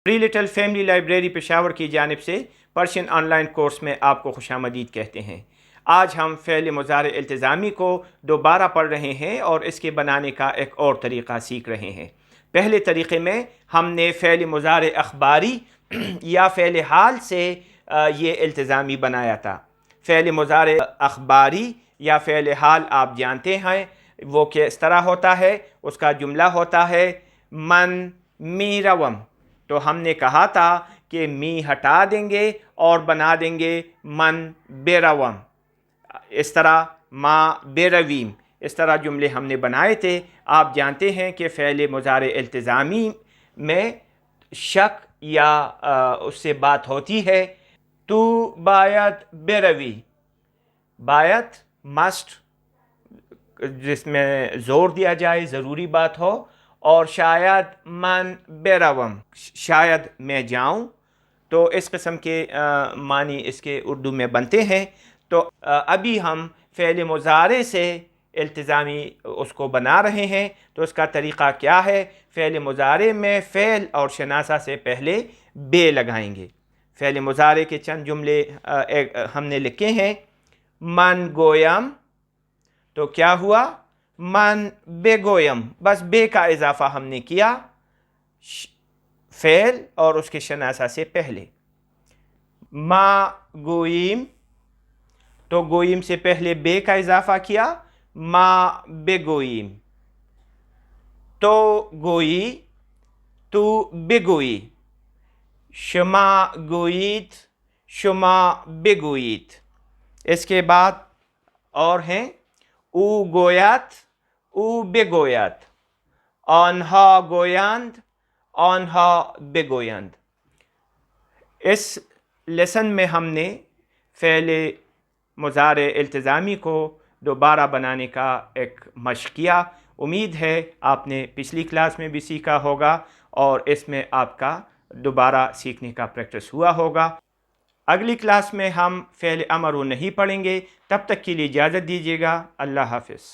پری little family library Peshawar کی جانب سے پرشین آن لائن کورس میں آپ کو خوش آمدید کہتے ہیں۔ آج ہم فعل مضارع التزامی کو دوبارہ پڑھ رہے ہیں اور اس کے بنانے کا ایک اور طریقہ سیکھ رہے ہیں۔ پہلے طریقے میں ہم نے فعل مضارع اخباری یا فعل حال سے یہ التزامی بنایا تھا۔ فعل مضارع اخباری یا فعل حال آپ جانتے ہیں وہ کس طرح ہوتا ہے۔ اس کا جملہ ہوتا ہے من می روم، تو ہم نے کہا تھا کہ می ہٹا دیں گے اور بنا دیں گے من بے روم، اس طرح ما بے رویم، اس طرح جملے ہم نے بنائے تھے۔ آپ جانتے ہیں کہ فعل مضارع التزامی میں شک یا اس سے بات ہوتی ہے۔ تو باید بروی، باید مسٹ جس میں زور دیا جائے، ضروری بات ہو، اور شاید من بروم، شاید میں جاؤں، تو اس قسم کے معنی اس کے اردو میں بنتے ہیں۔ تو ابھی ہم فعل مضارع سے التزامی اس کو بنا رہے ہیں۔ تو اس کا طریقہ کیا ہے؟ فعل مضارع میں فعل اور شناسہ سے پہلے بے لگائیں گے۔ فعل مضارع کے چند جملے ہم نے لکھے ہیں۔ من گویم، تو کیا ہوا؟ من بے گویم، بس بے کا اضافہ ہم نے کیا فعل اور اس کے شناسہ سے پہلے۔ ما گویم، تو گویم سے پہلے بے کا اضافہ کیا، ما بے گویم۔ تو گوئی، تو بگوئی، شما گویت، شما بگویت۔ اس کے بعد اور ہیں او گویت، او بگویت، آنها گویند، آنها بگویند۔ اس لیسن میں ہم نے فعل مضارع التزامی کو دوبارہ بنانے کا ایک مشق کیا۔ امید ہے آپ نے پچھلی کلاس میں بھی سیکھا ہوگا اور اس میں آپ کا دوبارہ سیکھنے کا پریکٹس ہوا ہوگا۔ اگلی کلاس میں ہم فعل امر نہیں پڑھیں گے۔ تب تک کے لیے اجازت دیجیے گا۔ اللہ حافظ۔